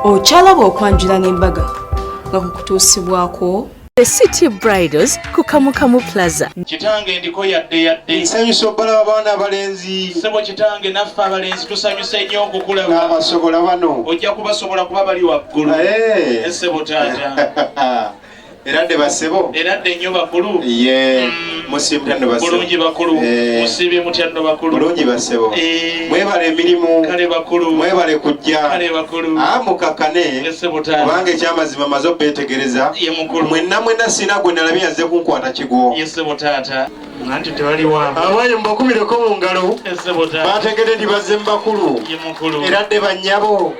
Okyalaba okwanjula n'embaga nga kukutuusibwako The City Bridals ku Kamukamu Plaza. Kitange ndiko yadde nsanyusa obbala abaana abalenzi sebo kitange naffe abalenzi tusanyusa ennyo okukulaba abasobola bano ojja kubasobola kuba bali waggulu esebo taata era dde basebo era dde nnyo bakulu musiimu tyano basebo bulungi bakulu musiibye mutyano bakulu bulungi basebo mwebale emirimu kale bakulu mwebale kujja kale bakulu mukakane kubanga ekyamazima maze obbeetegereza mwenna sina gwe nalabye yazze kunkwata kigo yesebo taata nanti tewaliwabo abaye mbakumireko mu ngalo bategedde nti bazze mu bakulu era dde bannyabo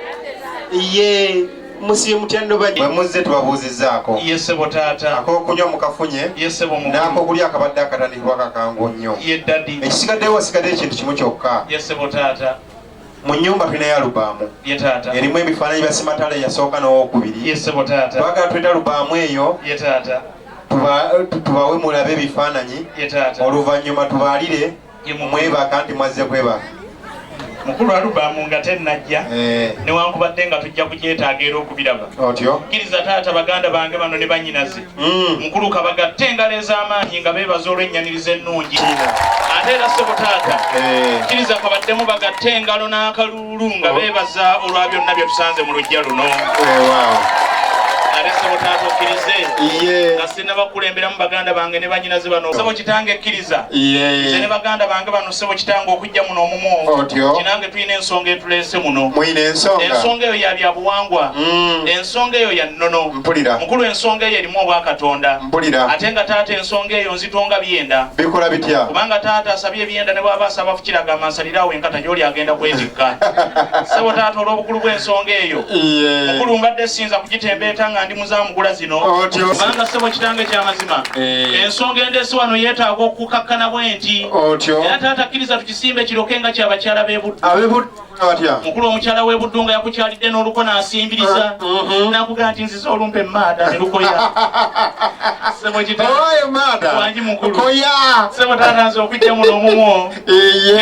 musiimu tyano bwe muzze tubabuuzizzaako yesebo taata ak'okunywa mukafunye n'akokulya akabadde akatandikibwa kakangu nnyo ekisigaddeyo wasigadde ekintu kimu kyokka yesebo taata mu nnyumba tulinayo alubaamu erimu ebifaananyi bya simatale yasooka n'owokubiri twagala tuleta alubaamu eyo tubawe mulabe ebifaananyi oluvannyuma tubaalire mwebaka nti mwazze kwebaka mukulu alubamu nga tennajja newankubadde nga tujja kukyetaaga era okubiraba kkiriza taata baganda bange bano ne bannyinaze mukulu kabagatte engalo ez'amaanyi nga beebaza olw'ennyaniriza ennungi ate era ssebo taata kkiriza kabaddemu bagatte engalo n'akalulu nga beebaza olwa byonna bye tusanze mu lujja luno ssebo taata okkirize nga sinnabakulemberamu baganda bange ne bannyinaze bano ssebo kitange ekkiriza nze ne baganda bange bano ssebo kitange okujja muno omumu kinange tulina ensonga etuleese muno ensonga eyo ya byabuwangwa ensonga eyo ya nnono mukulu ensonga eyo erimu obwakatonda ate nga taata ensonga eyo nzitonga byenda bikola bitya kubanga taata asabye ebyenda ne bwaba asaba fukiraga amansaliraawo enkata gy'oli agenda kwezikka ssebo taata olw'obukulu bw'ensonga eyo mukulu mbadde sinza kugitembeeta nga ndi muzamugula zino kubanga ssebo kitange ky'amazima ensonga endeese wano yeetaaga okukakkana bwenti era taata kkiriza tukisimbe kiroke nga kyabakyala mukulu omukyala w'e Buddu nga yakukyalidde n'oluko n'asimbiriza nakugaa nti nziza olumpa emaada ne lukoya ssebo kitange mukulu ssebo taata nze okujja muno omumu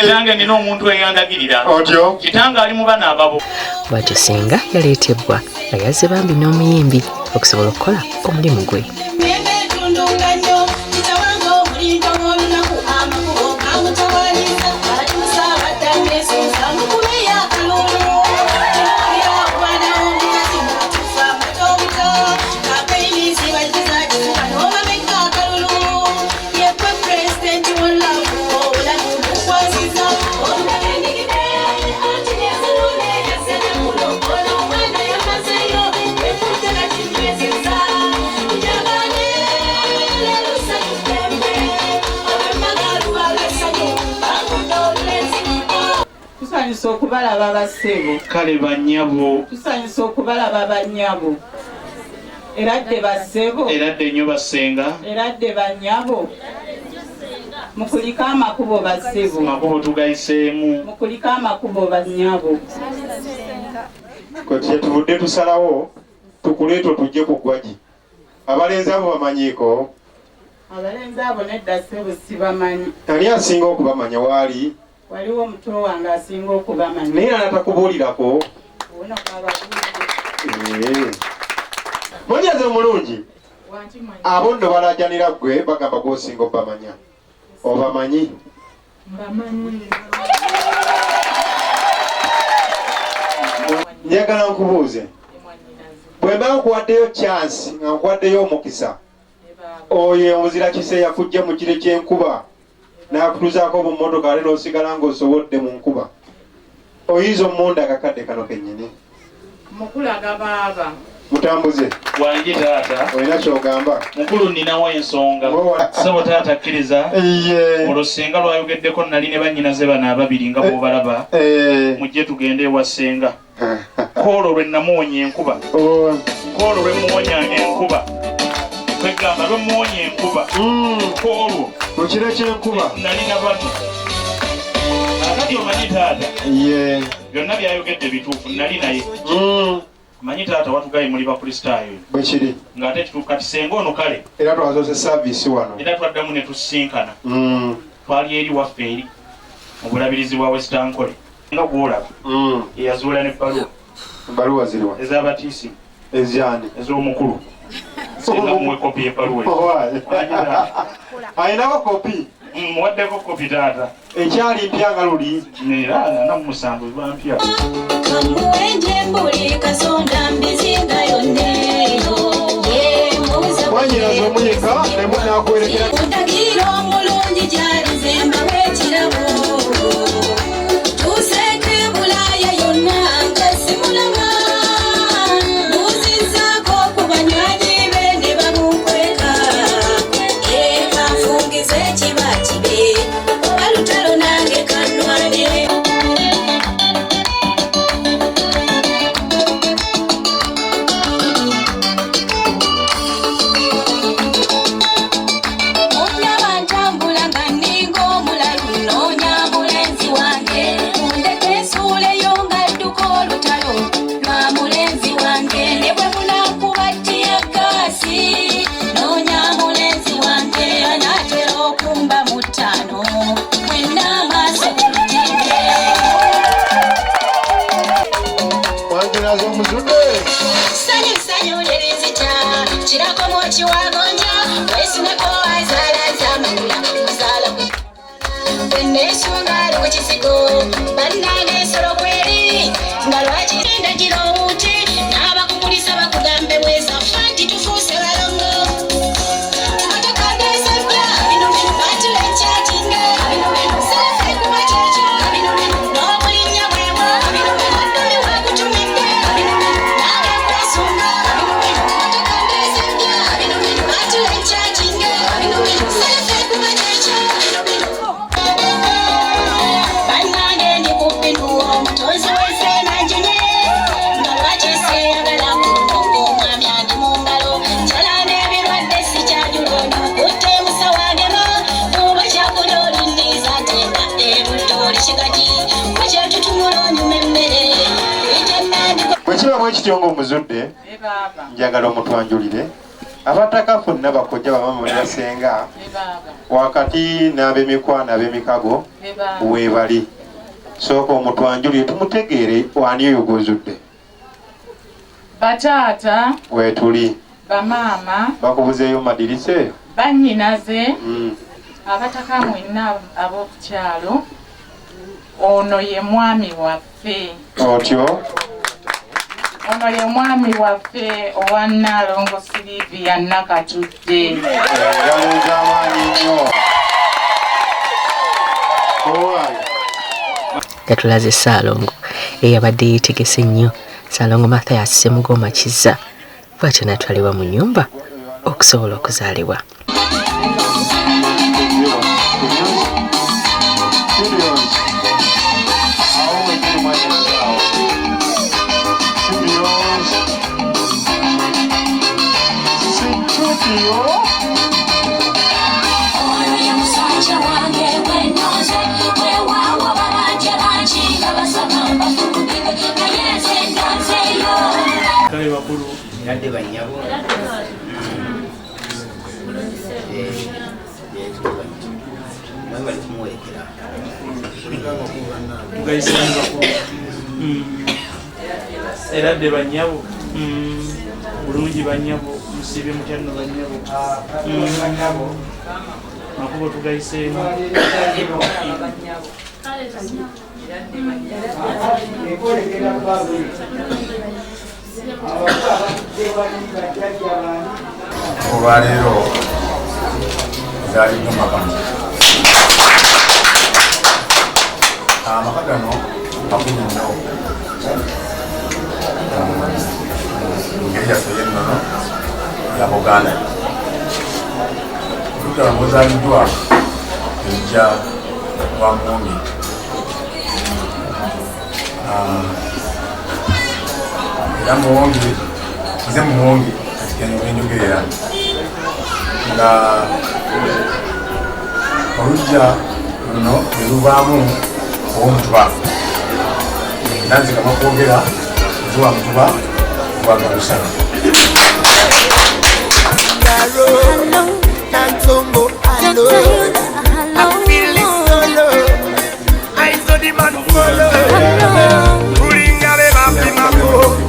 kitange nina omuntu eyandagirira kitange ali mu bana ababo bw'atyo singa yaleetebwa nga yazze bambi n'omuyimbi okusobola okukola omulimu gwe. Tusanyusa okubalaba bassebo kale bannyabo tusanyusa okubalaba bannyabo era dde bassebo era dde nnyo bassenga era dde bannyabo mukuliko amakubo bassebo makubo tugayiseemu mukuliko amakubo bannyabo kwe tuvudde tusalawo tukuleeta tujje ku ggwagi abalenzi abo bamanyiiko abalenzi abo nedda ssebo sibamanyi ani asinga okubamanya waali waliwo omuto wange asinga okubamanya naye anatakubuulirako monyaze omulungi abo nno balajanira ggwe bagamba gwosinga obamanya obamanyi njagala nkubuuze bwe mba nkuwaddeyo chansi nga nkuwaddeyo omukisa oyo omuzira kise yakujja mu kire ky'enkuba n'akutuzaako mu mmotoka ate n'osigala ng'osobodde mu nkuba oyinza omunda akakadde kano kennyini mukulaga baaba mutambuze wangi taata olina kyogamba mukulu nninawo ensonga ssebo taata kkiriza olwo singa lwayogeddeko nali ne bannyinaze bano ababiri nga bw'obalaba mujje tugende ewa ssenga koolwo lwe namuwonya enkuba koolwo lwe muwonya enkuba kwegamba lwe muwonya enkuba koolwo mu kiro ky'enkuba nalina bano akati omanyi taata byonna byayogedde bituufu nali naye manyi taata watugaye muli bakristaayo bwe kiri ng'ate kituuka tisenga ono kale era twazoze saavisi wano era twaddamu ne tusinkana twali eri waffe eri mu bulabirizi bwa westankole nga gwolaba eyazuula n'ebbaluwa Baluwa ziriwa. Ez'abatiisi. Ezyani. Ez'omukulu. Singa muwe kopi y'ebbaluwa. Ayinako kopi. Muwaddeko kopi taata. Ekyali mpya nga luli. Era nga musanvu biba mpya. Kamuwenje mbuli kasonda mbizinga yonneyo. Wanyiraza omuyika ne munakwerekera. Mutagiro omulungi gyalize mbawekirabo. Tuseeke Bulaaya yonna nga simulaba. Muzizzaako ku banywanyi be ne bamukweka. Kanfungize kiba kibe. Oba lutalo nange kanwane. Ekityo ng'omuzudde njagala omutwanjulire abataka fonna bakojja bamama ne basenga wakati n'ab'emikwano ab'emikago weebali sooka omutwanjulire tumutegeere wani oyo gw'ozudde bataata weetuli bamaama bakubuzeeyo madirisa eyo bannyinaze abataka mwenna ab'okukyalo ono ye mwami waffe otyo ono ye mwami waffe owa Nnaalongo Silivia Nakatudde. Yatulaze Ssaalongo eyabadde yeetegese nnyo. Ssaalongo Mathias Ssemugoma Kizza bw'atyo n'atwalibwa mu nnyumba okusobola okuzaalibwa. Era de banyabo bulungi banyabo musibe mukyano banyabo makubo tugayiseemu olwaleero zaalimu makamu amaka gano makulu nnyo ngeri yaffe yennono ya Buganda olugala muzaaliddwa ejja wa Muwonge era Muwonge nze Muwonge enjogerera nga olujja luno luvaamu owomutuba nanze kama kwogera nziwa mutuba gwagalusana Kulinga be bapimako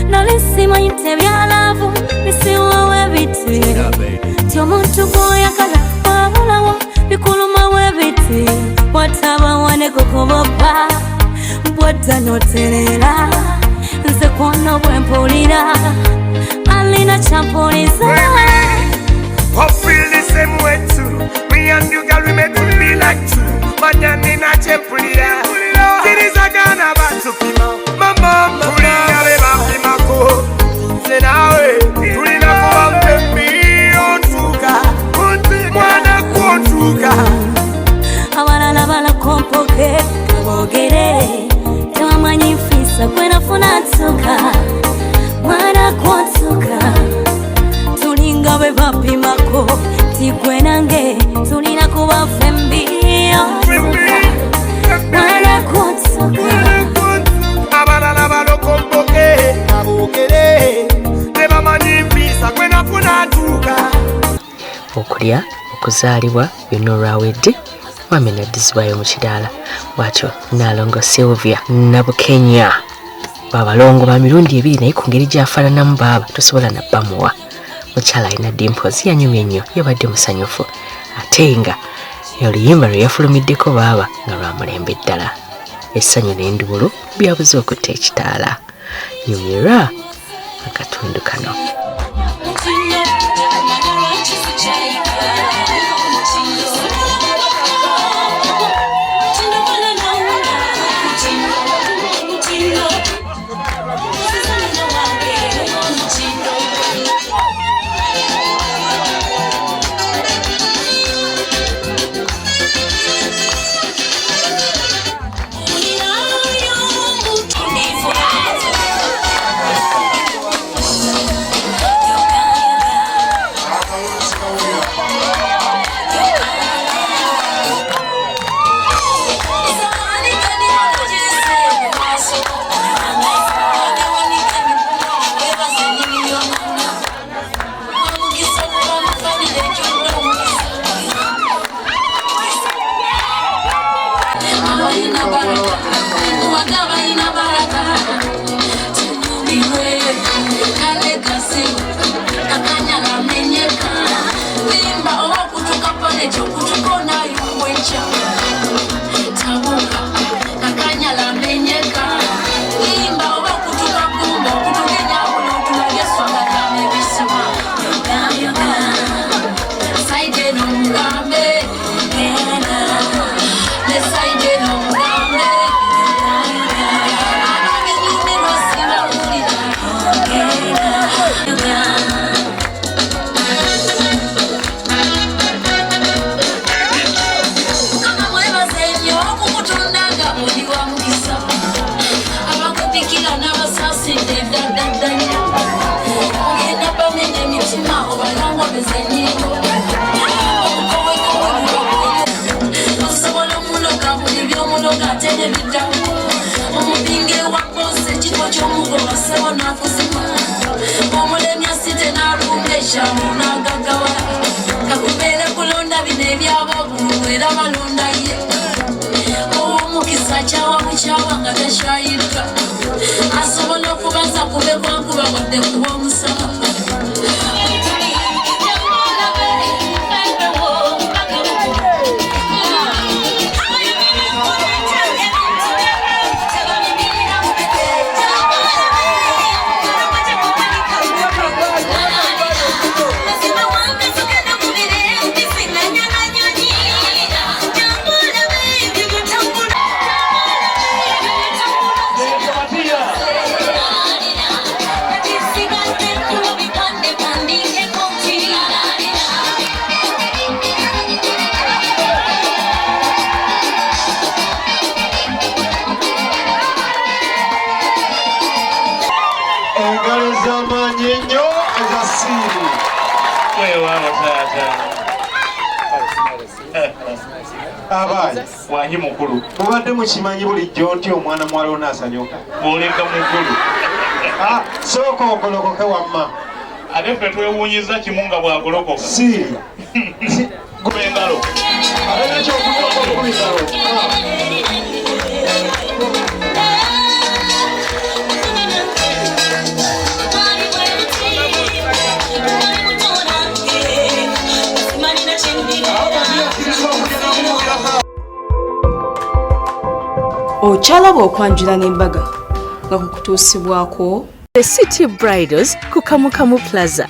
Nalisima yite byalavu nisiwa biti Tiomuntu boya kala wabulawo bikuluma webiti Wataba wane kukubopa Bwata noterera Nze kuona bwempulira Alina champuliza I feel the same way too. Me and you girl, we make me feel like two. Manyani na chempulia. Kiriza gana batu pima. Mama, tulia beba pima ko. Senawe, tulina kwa mpembi ontuka. Mwana kuontuka. Abalala bala kompoke kabogere. Tewa manyifisa kwena funatuka. Mwana kuontuka. Tulinga beba pima ko. Tikwenange tulina kuba fembi ontuka. Mwana kuontuka. Abalala bala kompoke kabogere. Tewa manyifisa kwena funatuka. Okulya okuzaalibwa byonna olwawedde mwami naddizibwayo mu kidaala bw'atyo Nnaalongo Sylvia Nabukenya b'abalongo ba mirundi ebiri naye ku ngeri gy'afaananamu baaba tosobola na bamuwa mukyala alina dimples yanyumye nnyo yabadde musanyufu ate nga oluyimba lwe yafulumiddeko baaba nga lwa mulembe ddala essanyu n'enduulu byabuze okutta ekitaala nyumirwa akatundu kano. Wanyi mukulu. Mubadde mukimanyi bulijjo nti omwana muwala ono asanyuka. Bw'oleka mukulu. Sooka ogolokoke wamma. Ate ffe twewuunyiza kimu nga bw'agolokoka. Siiria. Kuba engalo. Ate nekyokuba engalo. bakyala bw'okwanjula n'embaga nga kukutuusibwako The City Bridals ku Kamukamu Plaza.